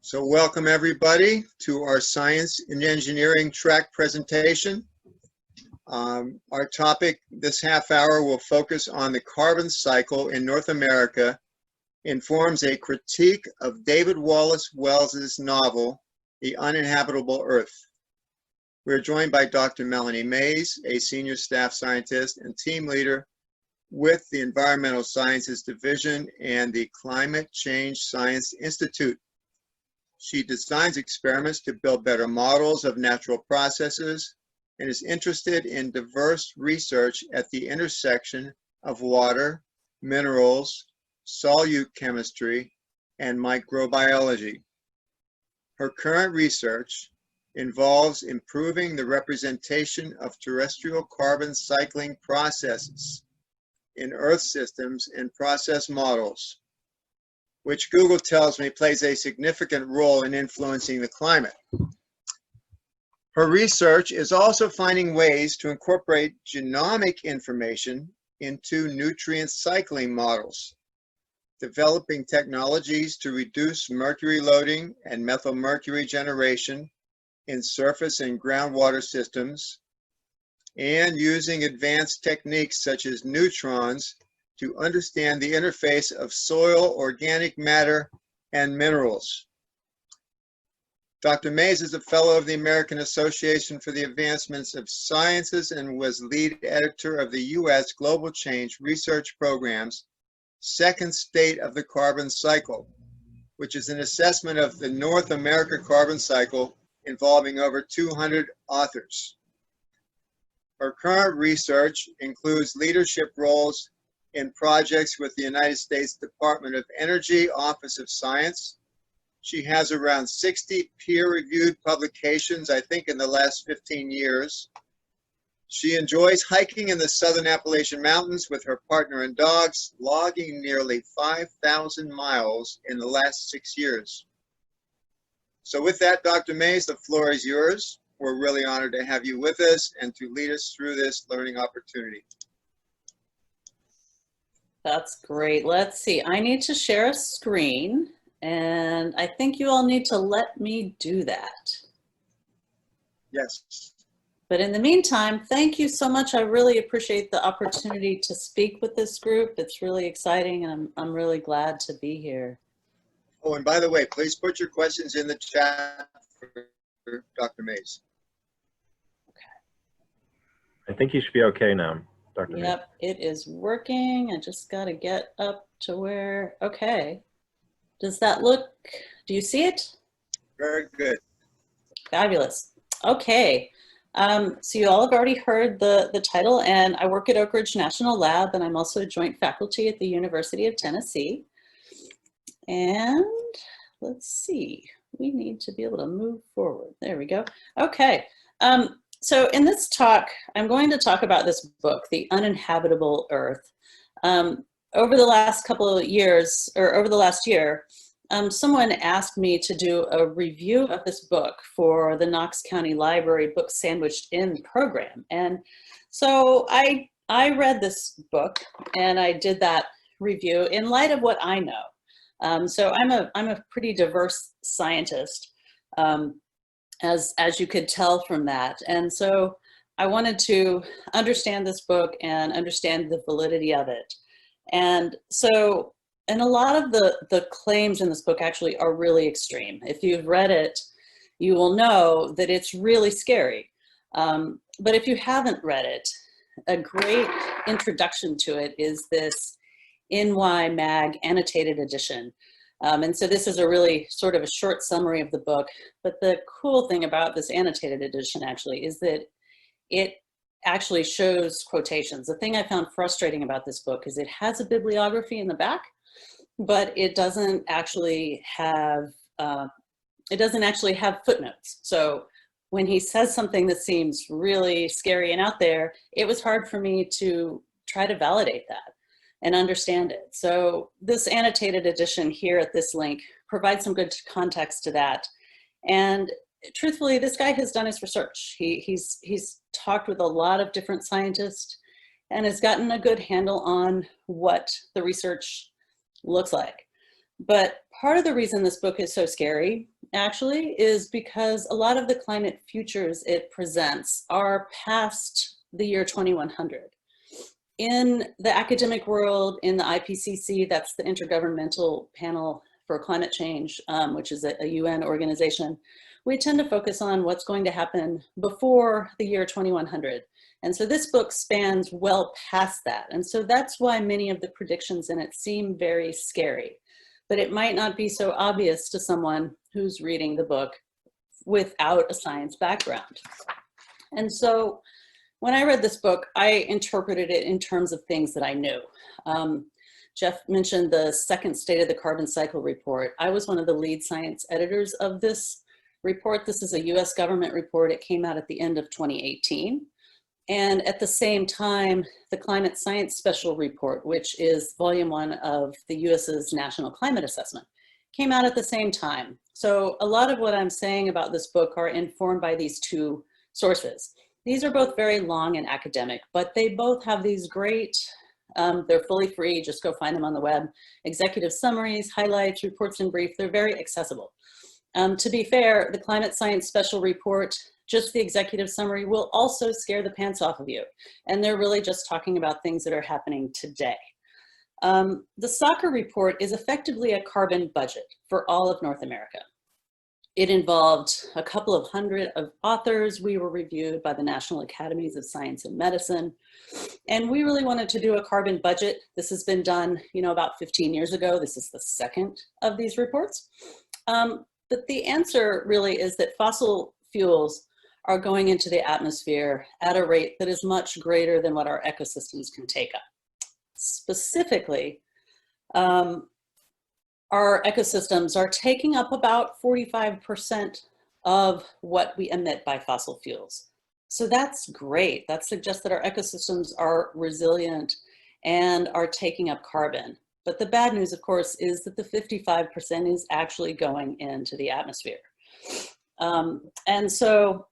So welcome everybody to our science and engineering track presentation. Our topic this half hour will focus on the carbon cycle in North America and forms a critique of David Wallace Wells's novel, The Uninhabitable Earth. We're joined by Dr. Melanie Mayes, a senior staff scientist and team leader with the Environmental Sciences Division and the Climate Change Science Institute. She designs experiments to build better models of natural processes and is interested in diverse research at the intersection of water, minerals, solute chemistry, and microbiology. Her current research involves improving the representation of terrestrial carbon cycling processes in Earth systems and process models, which Google tells me plays a significant role in influencing the climate. Her research is also finding ways to incorporate genomic information into nutrient cycling models, developing technologies to reduce mercury loading and methylmercury generation in surface and groundwater systems, and using advanced techniques such as neutrons to understand the interface of soil, organic matter, and minerals. Dr. Mayes is a fellow of the American Association for the Advancements of Sciences and was lead editor of the U.S. Global Change Research Program's Second State of the Carbon Cycle, which is an assessment of the North America carbon cycle involving over 200 authors. Her current research includes leadership roles in projects with the United States Department of Energy Office of Science. She has around 60 peer-reviewed publications, I think, in the last 15 years. She enjoys hiking in the Southern Appalachian Mountains with her partner and dogs, logging nearly 5,000 miles in the last 6 years. So with that, Dr. Mayes, the floor is yours. We're really honored to have you with us and to lead us through this learning opportunity. That's great. Let's see. I need to share a screen, and I think you all need to let me do that. Yes. But in the meantime, thank you so much. I really appreciate the opportunity to speak with this group. It's really exciting, and I'm really glad to be here. Oh, and by the way, please put your questions in the chat for Dr. Mayes. I think you should be okay now, Dr. Mayes. Yep, it is working. I just got to get up to where, okay. Does that look, do you see it? Very good. Fabulous. Okay. So you all have already heard the title, and I work at Oak Ridge National Lab, and I'm also a joint faculty at the University of Tennessee. And let's see, we need to be able to move forward. There we go. Okay. So in this talk, I'm going to talk about this book, The Uninhabitable Earth. Over the last couple of years, or over the last year, someone asked me to do a review of this book for the Knox County Library Book Sandwiched In program. And so I read this book and I did that review in light of what I know. So I'm a pretty diverse scientist, as you could tell from that. And so I wanted to understand this book and understand the validity of it. And so, and a lot of the claims in this book actually are really extreme. If you've read it, you will know that it's really scary. But if you haven't read it, a great introduction to it is this NY Mag annotated edition. And so this is a really sort of a short summary of the book. But the cool thing about this annotated edition actually is that it actually shows quotations. The thing I found frustrating about this book is it has a bibliography in the back, but it doesn't actually have footnotes. So when he says something that seems really scary and out there, it was hard for me to try to validate that and understand it. So this annotated edition here at this link provides some good context to that. And truthfully, this guy has done his research. He's talked with a lot of different scientists and has gotten a good handle on what the research looks like. But part of the reason this book is so scary actually is because a lot of the climate futures it presents are past the year 2100. In the academic world, in the IPCC, that's the Intergovernmental Panel for Climate Change, which is a UN organization, we tend to focus on what's going to happen before the year 2100. And so this book spans well past that. And so that's why many of the predictions in it seem very scary. But it might not be so obvious to someone who's reading the book without a science background. And so when I read this book, I interpreted it in terms of things that I knew. Jeff mentioned the second State of the Carbon Cycle report. I was one of the lead science editors of this report. This is a US government report. It came out at the end of 2018. And at the same time, the Climate Science Special Report, which is volume 1 of the US's National Climate Assessment, came out at the same time. So a lot of what I'm saying about this book are informed by these two sources. These are both very long and academic, but they both have these great, they're fully free, just go find them on the web, executive summaries, highlights, reports in brief, they're very accessible. To be fair, the Climate Science Special Report, just the executive summary, will also scare the pants off of you. And they're really just talking about things that are happening today. The soccer report is effectively a carbon budget for all of North America. It involved a couple of hundred of authors. We were reviewed by the National Academies of Science and Medicine. And we really wanted to do a carbon budget. This has been done, about 15 years ago. This is the second of these reports. But the answer really is that fossil fuels are going into the atmosphere at a rate that is much greater than what our ecosystems can take up. Specifically, our ecosystems are taking up about 45% of what we emit by fossil fuels. So that's great. That suggests that our ecosystems are resilient and are taking up carbon. But the bad news, of course, is that the 55% is actually going into the atmosphere. And so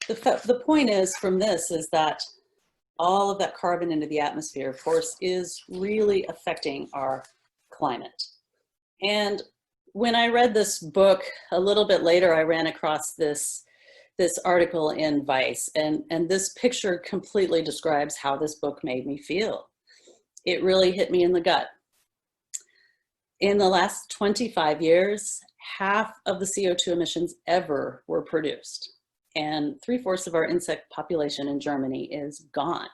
the point is from this is that all of that carbon into the atmosphere, of course, is really affecting our climate. And when I read this book a little bit later, I ran across this article in Vice, and this picture completely describes how this book made me feel. It really hit me in the gut. In the last 25 years, half of the CO2 emissions ever were produced, and 3/4 of our insect population in Germany is gone.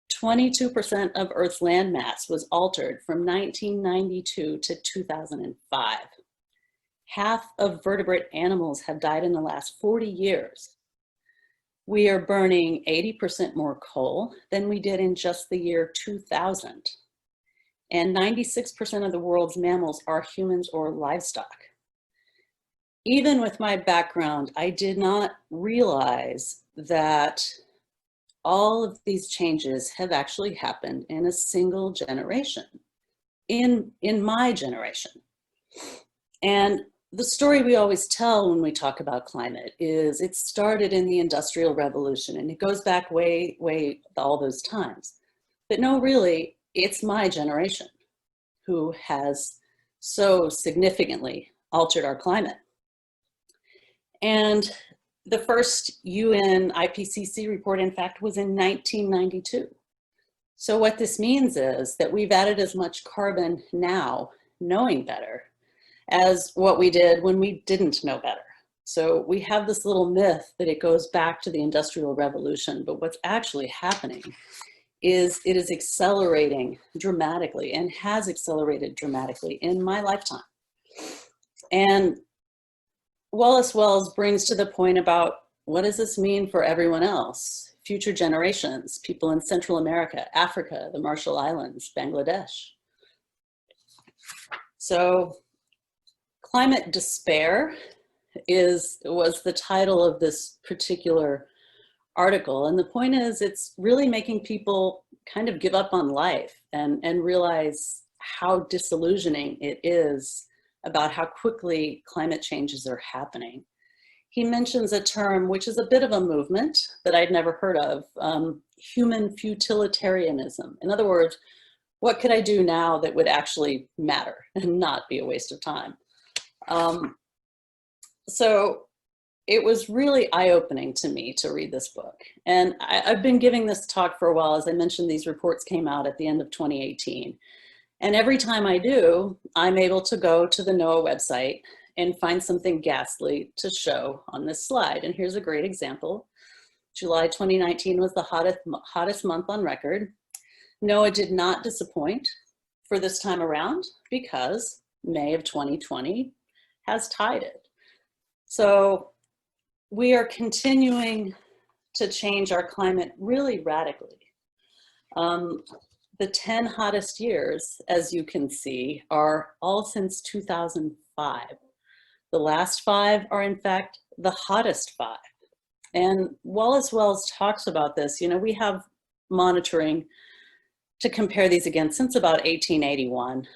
22% of Earth's land mass was altered from 1992 to 2005. Half of vertebrate animals have died in the last 40 years. We are burning 80% more coal than we did in just the year 2000. And 96% of the world's mammals are humans or livestock. Even with my background, I did not realize that all of these changes have actually happened in a single generation, in my generation. And the story we always tell when we talk about climate is it started in the Industrial Revolution, and it goes back way all those times. But no, really, it's my generation who has so significantly altered our climate. And the first UN IPCC report, in fact, was in 1992. So what this means is that we've added as much carbon now, knowing better, as what we did when we didn't know better. So we have this little myth that it goes back to the Industrial Revolution, but what's actually happening is it is accelerating dramatically and has accelerated dramatically in my lifetime. And Wallace Wells brings to the point about what does this mean for everyone else, future generations, people in Central America, Africa, the Marshall Islands, Bangladesh. So Climate Despair was the title of this particular article. And the point is, it's really making people kind of give up on life and realize how disillusioning it is about how quickly climate changes are happening. He mentions a term which is a bit of a movement that I'd never heard of, human futilitarianism. In other words, what could I do now that would actually matter and not be a waste of time? So it was really eye-opening to me to read this book. And I've been giving this talk for a while. As I mentioned, these reports came out at the end of 2018. And every time I do, I'm able to go to the NOAA website and find something ghastly to show on this slide. And here's a great example. July 2019 was the hottest month on record. NOAA did not disappoint for this time around because May of 2020 has tied it. So we are continuing to change our climate really radically. The 10 hottest years, as you can see, are all since 2005. The last 5 are in fact the hottest 5. And Wallace Wells talks about this. You know, we have monitoring to compare these again since about 1881.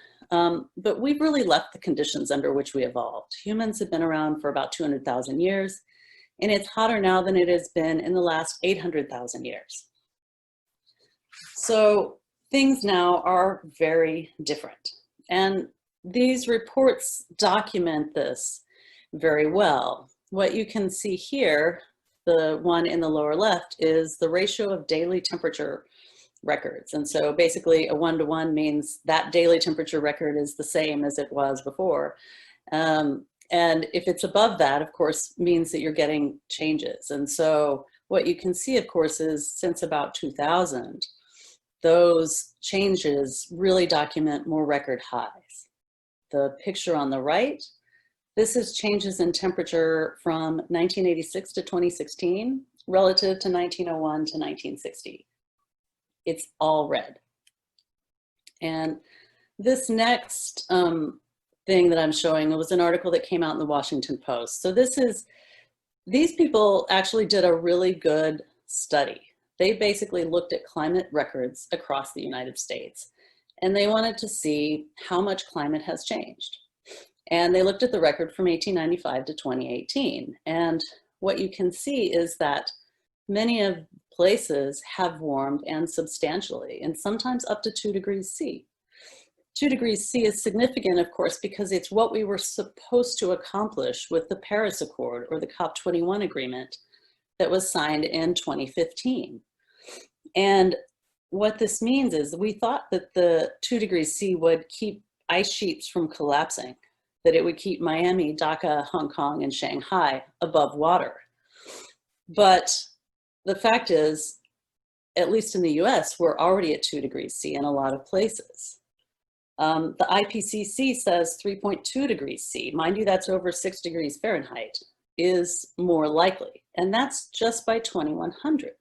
But we've really left the conditions under which we evolved. Humans have been around for about 200,000 years, and it's hotter now than it has been in the last 800,000 years. So things now are very different. And these reports document this very well. What you can see here, the one in the lower left, is the ratio of daily temperature records. And so basically a 1-to-1 means that daily temperature record is the same as it was before. And if it's above that, of course, means that you're getting changes. And so what you can see, of course, is since about 2000, those changes really document more record highs. The picture on the right, this is changes in temperature from 1986 to 2016 relative to 1901 to 1960. It's all red. And this next thing that I'm showing was an article that came out in the Washington Post. So these people actually did a really good study. They basically looked at climate records across the United States, and they wanted to see how much climate has changed. And they looked at the record from 1895 to 2018. And what you can see is that many of places have warmed, and substantially, and sometimes up to 2 degrees C. 2 degrees C is significant, of course, because it's what we were supposed to accomplish with the Paris Accord, or the COP21 agreement that was signed in 2015. And what this means is we thought that the 2 degrees C would keep ice sheets from collapsing, that it would keep Miami, Dhaka, Hong Kong, and Shanghai above water. But the fact is, at least in the US, we're already at 2 degrees C in a lot of places. The IPCC says 3.2 degrees C. Mind you, that's over 6 degrees Fahrenheit, is more likely. And that's just by 2100.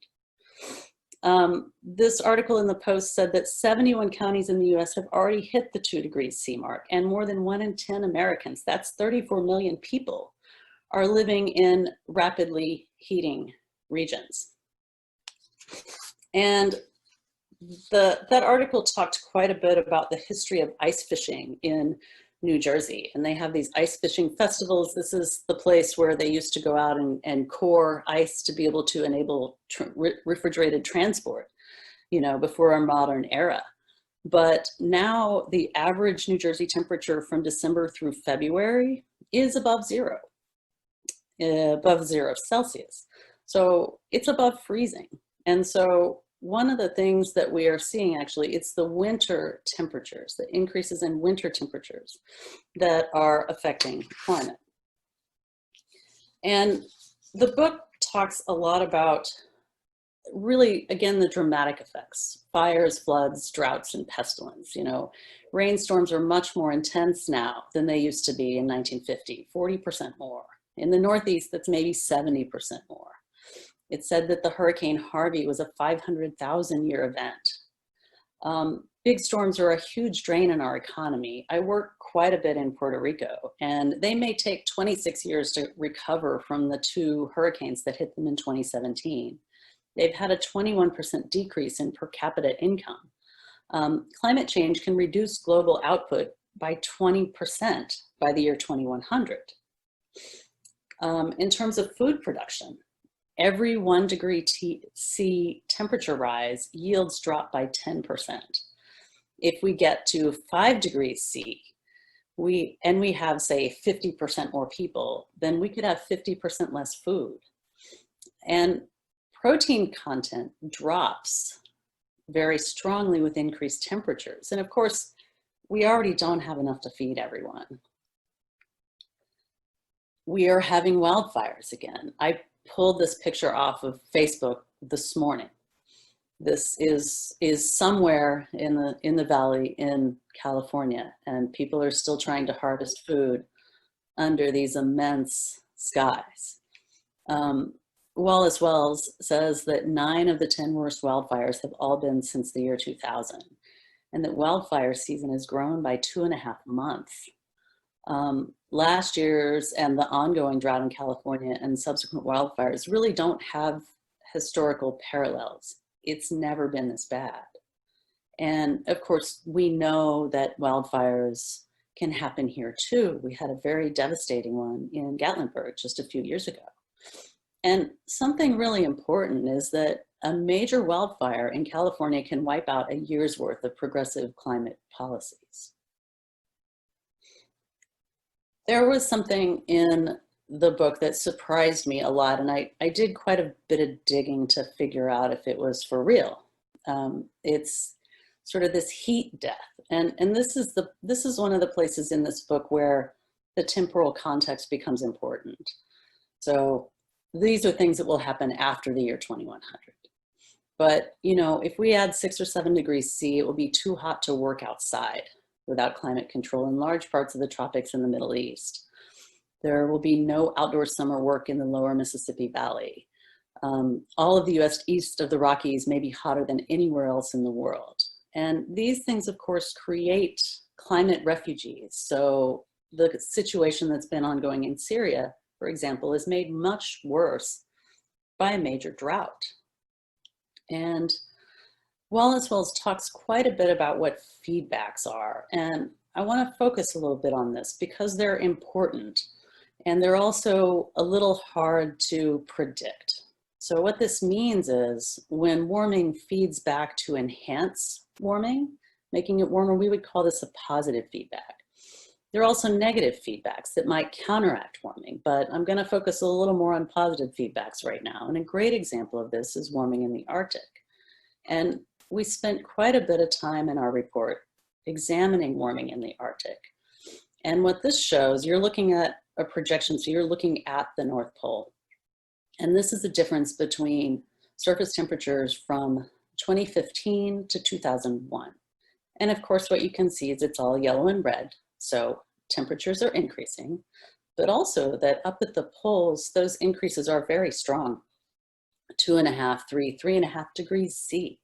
This article in the Post said that 71 counties in the US have already hit the 2 degrees C mark, and more than 1 in 10 Americans, that's 34 million people, are living in rapidly heating regions. And that article talked quite a bit about the history of ice fishing in New Jersey. And they have these ice fishing festivals. This is the place where they used to go out and core ice to be able to enable refrigerated transport, you know, before our modern era. But now the average New Jersey temperature from December through February is above zero Celsius. So it's above freezing. And so one of the things that we are seeing, actually, it's the winter temperatures, the increases in winter temperatures that are affecting climate. And the book talks a lot about, really, again, the dramatic effects: fires, floods, droughts, and pestilence. You know, rainstorms are much more intense now than they used to be in 1950, 40% more. In the Northeast, that's maybe 70% more. It said that the Hurricane Harvey was a 500,000-year event. Big storms are a huge drain in our economy. I work quite a bit in Puerto Rico, and they may take 26 years to recover from the 2 hurricanes that hit them in 2017. They've had a 21% decrease in per capita income. Climate change can reduce global output by 20% by the year 2100. In terms of food production, every 1 degree C temperature rise yields drop by 10%. If we get to 5 degrees C, we have, say, 50% more people, then we could have 50% less food. And protein content drops very strongly with increased temperatures. And of course, we already don't have enough to feed everyone. We are having wildfires again. I pulled this picture off of Facebook this morning. This is somewhere in the valley in California, and people are still trying to harvest food under these immense skies. Wallace Wells says that 9 of the 10 worst wildfires have all been since the year 2000, and that wildfire season has grown by 2.5 months. Last year's and the ongoing drought in California and subsequent wildfires really don't have historical parallels. It's never been this bad. And of course, we know that wildfires can happen here too. We had a very devastating one in Gatlinburg just a few years ago. And something really important is that a major wildfire in California can wipe out a year's worth of progressive climate policies. There was something in the book that surprised me a lot, and I did quite a bit of digging to figure out if it was for real. It's sort of this heat death, and this is one of the places in this book where the temporal context becomes important. So these are things that will happen after the year 2100. But you know, if we add 6 or 7 degrees C, it will be too hot to work outside without climate control in large parts of the tropics and the Middle East. There will be no outdoor summer work in the lower Mississippi Valley. All of the US east of the Rockies may be hotter than anywhere else in the world. And these things, of course, create climate refugees. So the situation that's been ongoing in Syria, for example, is made much worse by a major drought. And Wallace Wells talks quite a bit about what feedbacks are. And I want to focus a little bit on this because they're important. And they're also a little hard to predict. So what this means is when warming feeds back to enhance warming, making it warmer, we would call this a positive feedback. There are also negative feedbacks that might counteract warming, but I'm going to focus a little more on positive feedbacks right now. And a great example of this is warming in the Arctic. And we spent quite a bit of time in our report examining warming in the Arctic. And what this shows, you're looking at a projection, so you're looking at the North Pole. And this is the difference between surface temperatures from 2015 to 2001. And of course, what you can see is it's all yellow and red. So temperatures are increasing, but also that up at the poles, those increases are very strong. 2.5, 3, 3.5 degrees C.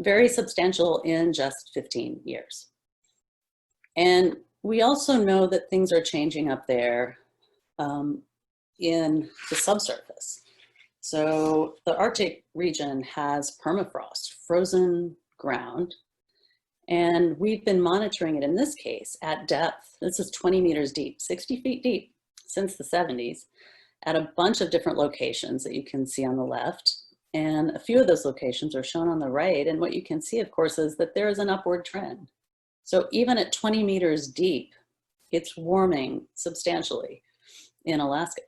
Very substantial in just 15 years. And we also know that things are changing up there in the subsurface. So the Arctic region has permafrost, frozen ground, and we've been monitoring it in this case at depth. This is 20 meters deep, 60 feet deep since the 70s at a bunch of different locations that you can see on the left. And a few of those locations are shown on the right. And what you can see, of course, is that there is an upward trend. So even at 20 meters deep, it's warming substantially in Alaska.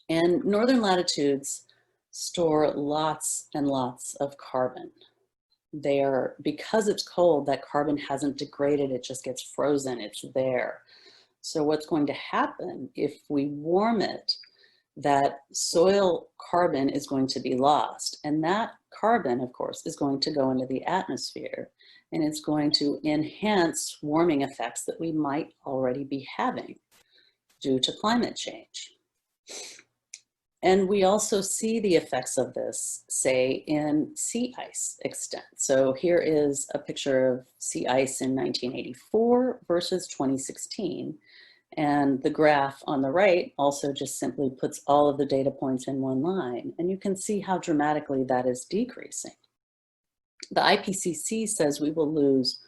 And northern latitudes store lots and lots of carbon. They are, because it's cold, that carbon hasn't degraded, it just gets frozen, it's there. So what's going to happen if we warm it, that soil carbon is going to be lost. And that carbon, of course, is going to go into the atmosphere, and it's going to enhance warming effects that we might already be having due to climate change. And we also see the effects of this, say, in sea ice extent. So here is a picture of sea ice in 1984 versus 2016. And the graph on the right also just simply puts all of the data points in one line. And you can see how dramatically that is decreasing. The IPCC says we will lose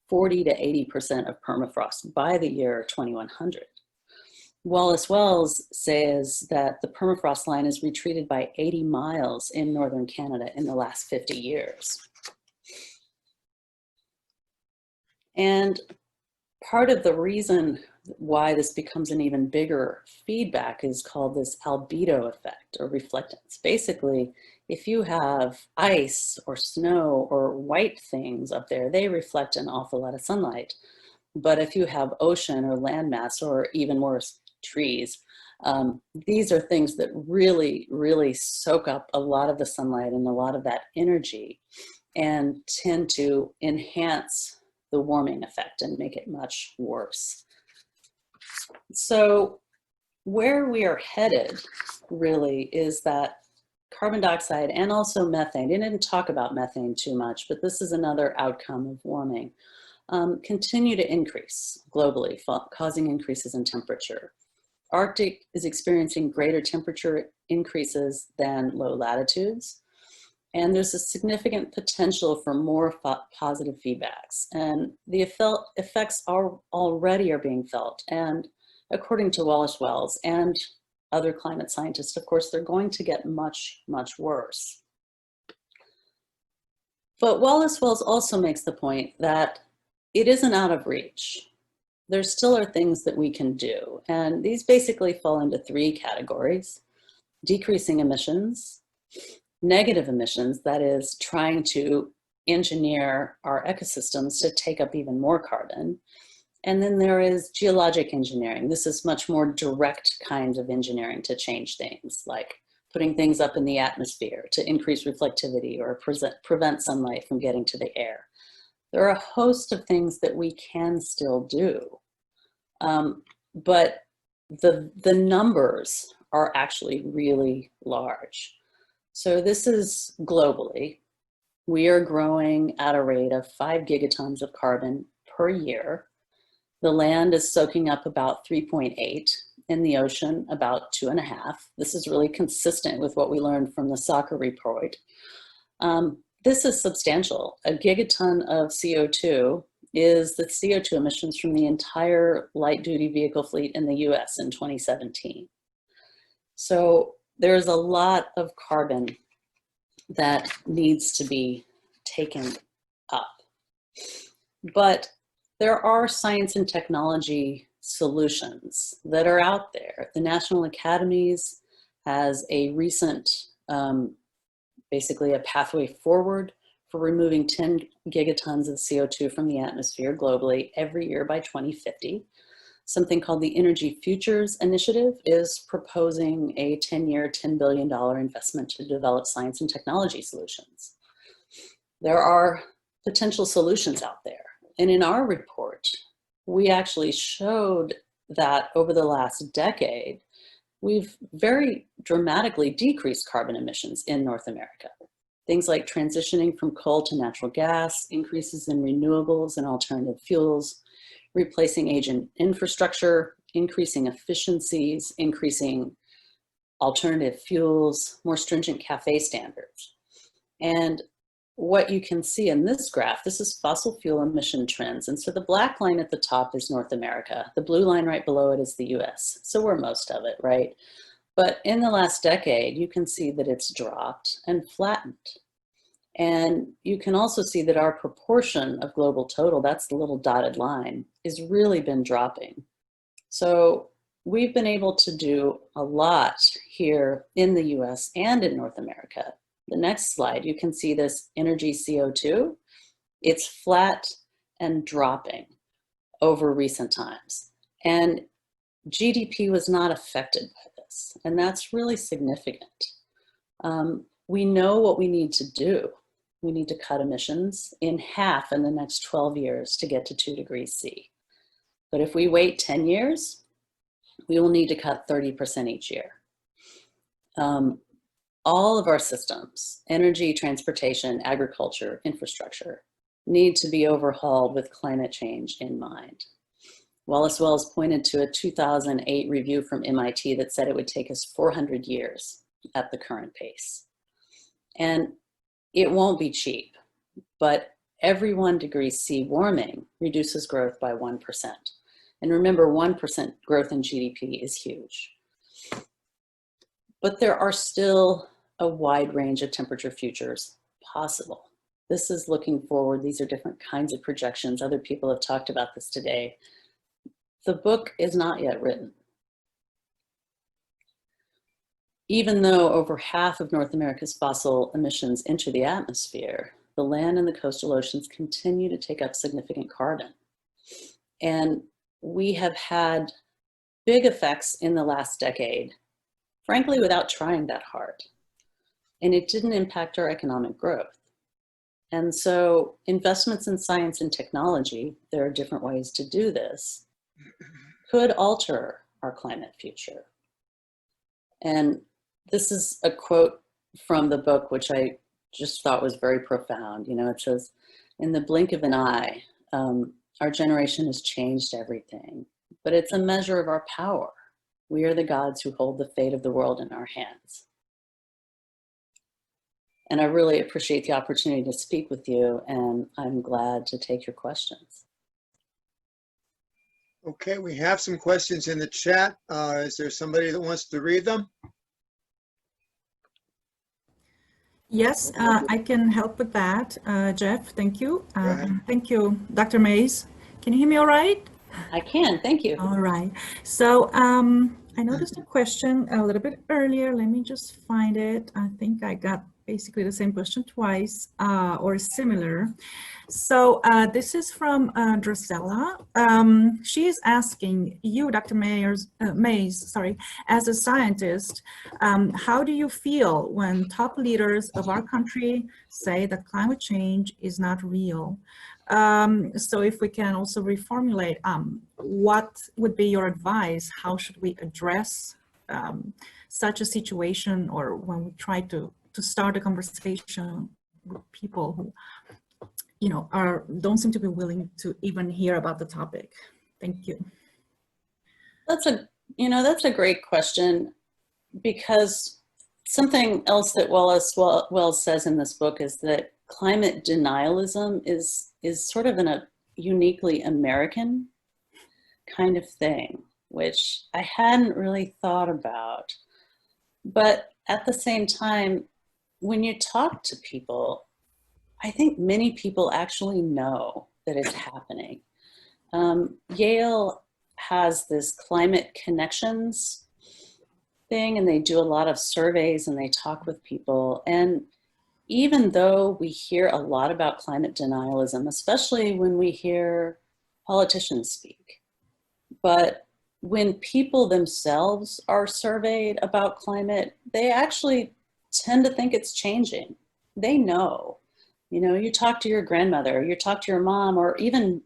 40 to 80% of permafrost by the year 2100. Wallace Wells says that the permafrost line is retreated by 80 miles in northern Canada in the last 50 years. And part of the reason why this becomes an even bigger feedback is called this albedo effect or reflectance. Basically, if you have ice or snow or white things up there, they reflect an awful lot of sunlight. But if you have ocean or landmass or even worse, trees, these are things that really, really soak up a lot of the sunlight and a lot of that energy and tend to enhance the warming effect and make it much worse. So where we are headed really is that carbon dioxide and also methane, they didn't talk about methane too much, but this is another outcome of warming, continue to increase globally, causing increases in temperature. Arctic is experiencing greater temperature increases than low latitudes. And there's a significant potential for more positive feedbacks. And the effects already are being felt. And according to Wallace Wells and other climate scientists, of course, they're going to get much, much worse. But Wallace Wells also makes the point that it isn't out of reach. There still are things that we can do. And these basically fall into three categories: decreasing emissions, negative emissions, that is trying to engineer our ecosystems to take up even more carbon. And then there is geologic engineering. This is much more direct kinds of engineering to change things, like putting things up in the atmosphere to increase reflectivity or prevent sunlight from getting to the air. There are a host of things that we can still do, but the numbers are actually really large. So this is globally. We are growing at a rate of 5 gigatons of carbon per year. The land is soaking up about 3.8, in the ocean about 2.5. This is really consistent with what we learned from the soccer report. This is substantial. A gigaton of CO2 is the CO2 emissions from the entire light-duty vehicle fleet in the US in 2017. So there's a lot of carbon that needs to be taken up. But there are science and technology solutions that are out there. The National Academies has a recent, basically a pathway forward for removing 10 gigatons of CO2 from the atmosphere globally every year by 2050. Something called the Energy Futures Initiative is proposing a 10-year, $10 billion investment to develop science and technology solutions. There are potential solutions out there. And in our report, we actually showed that over the last decade, we've very dramatically decreased carbon emissions in North America. Things like transitioning from coal to natural gas, increases in renewables and alternative fuels, replacing aging infrastructure, increasing efficiencies, increasing alternative fuels, more stringent CAFE standards. And what you can see in this graph, this is fossil fuel emission trends. And so the black line at the top is North America. The blue line right below it is the US. So we're most of it, right? But in the last decade, you can see that it's dropped and flattened. And you can also see that our proportion of global total, that's the little dotted line, has really been dropping. So we've been able to do a lot here in the US and in North America. The next slide, you can see this energy CO2. It's flat and dropping over recent times. And GDP was not affected by this, and that's really significant. We know what we need to do. We need to cut emissions in half in the next 12 years to get to 2 degrees C. But if we wait 10 years, we will need to cut 30% each year. All of our systems, energy, transportation, agriculture, infrastructure, need to be overhauled with climate change in mind. Wallace Wells pointed to a 2008 review from MIT that said it would take us 400 years at the current pace. And it won't be cheap, but every 1 degree C warming reduces growth by 1%. And remember, 1% growth in GDP is huge. But there are still a wide range of temperature futures possible. This is looking forward. These are different kinds of projections. Other people have talked about this today. The book is not yet written. Even though over half of North America's fossil emissions enter the atmosphere, the land and the coastal oceans continue to take up significant carbon. And we have had big effects in the last decade, frankly, without trying that hard. And it didn't impact our economic growth. And so investments in science and technology, there are different ways to do this, could alter our climate future. And this is a quote from the book, which I just thought was very profound. You know, it says, in the blink of an eye, our generation has changed everything, but it's a measure of our power. We are the gods who hold the fate of the world in our hands. And I really appreciate the opportunity to speak with you, and I'm glad to take your questions. Okay, we have some questions in the chat. Is there somebody that wants to read them? Yes, I can help with that, Jeff. Thank you. Go ahead. Thank you, Dr. Mayes. Can you hear me all right? I can, thank you. All right. So I noticed a question a little bit earlier. Let me just find it. I think I got basically the same question twice or similar. So this is from Drusella. She is asking you, Dr. Mayes, sorry, as a scientist, how do you feel when top leaders of our country say that climate change is not real? So if we can also reformulate, what would be your advice? How should we address such a situation, or when we try to start a conversation with people who, you know, don't seem to be willing to even hear about the topic? Thank you. That's a great question, because something else that Wells says in this book is that climate denialism is sort of a uniquely American kind of thing, which I hadn't really thought about. But at the same time, when you talk to people, I think many people actually know that it's happening. Yale has this climate connections thing, and they do a lot of surveys and they talk with people. And even though we hear a lot about climate denialism, especially when we hear politicians speak, but when people themselves are surveyed about climate, they actually tend to think it's changing. They know. You know, you talk to your grandmother, you talk to your mom, or even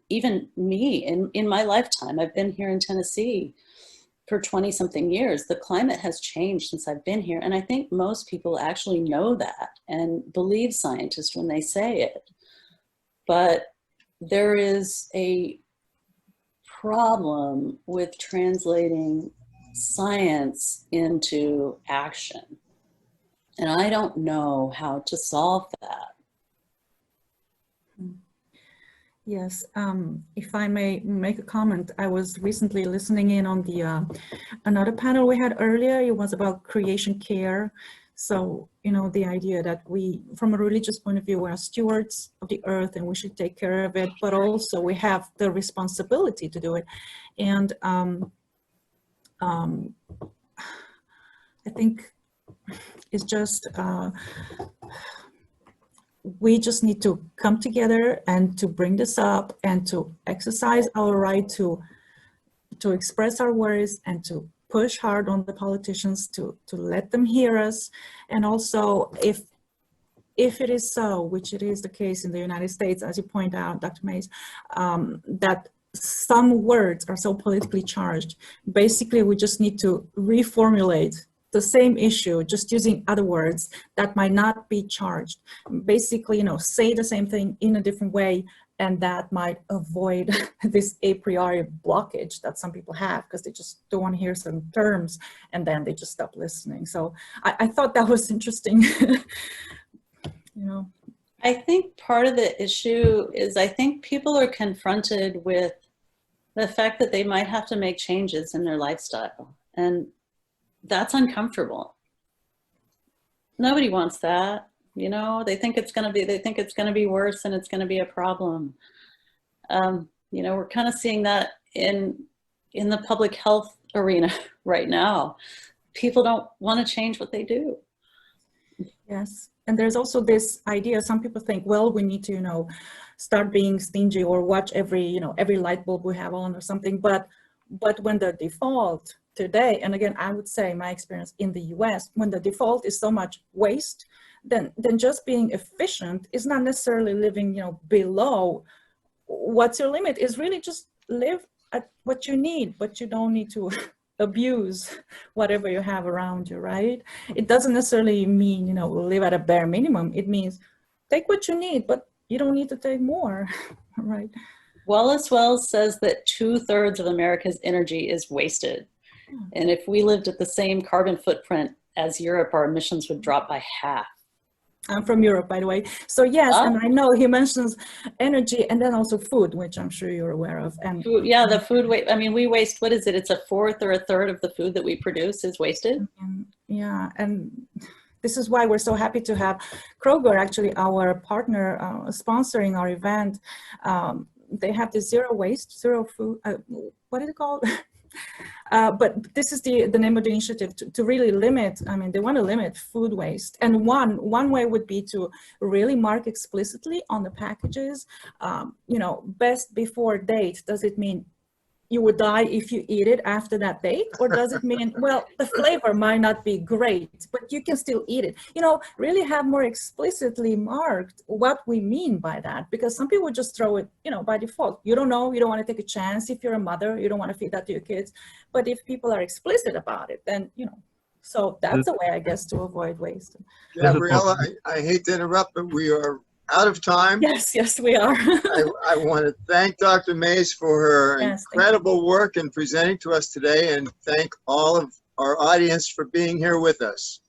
me in my lifetime. I've been here in Tennessee for 20-something years. The climate has changed since I've been here. And I think most people actually know that and believe scientists when they say it. But there is a problem with translating science into action. And I don't know how to solve that. Yes, if I may make a comment, I was recently listening in on the another panel we had earlier. It was about creation care. So, you know, the idea that we, from a religious point of view, we are stewards of the earth and we should take care of it, but also we have the responsibility to do it. And I think it's just, we just need to come together and to bring this up and to exercise our right to express our worries and to push hard on the politicians to let them hear us. And also, if it is so, which it is the case in the United States, as you point out, Dr. Mayes, that some words are so politically charged, basically we just need to reformulate the same issue, just using other words that might not be charged. Basically, you know, say the same thing in a different way, and that might avoid this a priori blockage that some people have because they just don't want to hear some terms and then they just stop listening. So I thought that was interesting. You know, I think part of the issue is I think people are confronted with the fact that they might have to make changes in their lifestyle, and that's uncomfortable. Nobody wants that. You know, they think it's going to be worse and it's going to be a problem. You know, we're kind of seeing that in the public health arena right now. People don't want to change what they do. Yes, and there's also this idea, some people think, well, we need to, you know, start being stingy or watch every, you know, every light bulb we have on or something, but when the default today, and again, I would say my experience in the US, when the default is so much waste, then just being efficient is not necessarily living, you know, below what's your limit, is really just live at what you need, but you don't need to abuse whatever you have around you, right? It doesn't necessarily mean, you know, live at a bare minimum. It means take what you need, but you don't need to take more, right? Wallace Wells says that 2/3 of America's energy is wasted. And if we lived at the same carbon footprint as Europe, our emissions would drop by half. I'm from Europe, by the way. So yes, and I know he mentions energy and then also food, which I'm sure you're aware of. And food, yeah, the food waste. I mean, we waste, what is it? It's a fourth or a third of the food that we produce is wasted. Yeah, and this is why we're so happy to have Kroger, actually our partner, sponsoring our event. They have the zero waste, zero food, what is it called? But this is the name of the initiative to really limit, I mean, they want to limit food waste. And one way would be to really mark explicitly on the packages, you know, best before date. Does it mean you would die if you eat it after that date? Or does it mean, well, the flavor might not be great, but you can still eat it? You know, really have more explicitly marked what we mean by that, because some people just throw it, you know, by default. You don't know, you don't want to take a chance. If you're a mother, you don't want to feed that to your kids. But if people are explicit about it, then, you know, so that's a way, I guess, to avoid waste. Gabriella, I hate to interrupt, but we are out of time. Yes, we are. I want to thank Dr. Mayes for her incredible work in presenting to us today, and thank all of our audience for being here with us.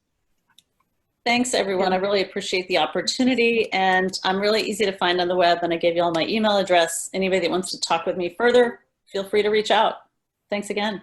Thanks, everyone. I really appreciate the opportunity, and I'm really easy to find on the web, and I gave you all my email address. Anybody that wants to talk with me further, feel free to reach out. Thanks again.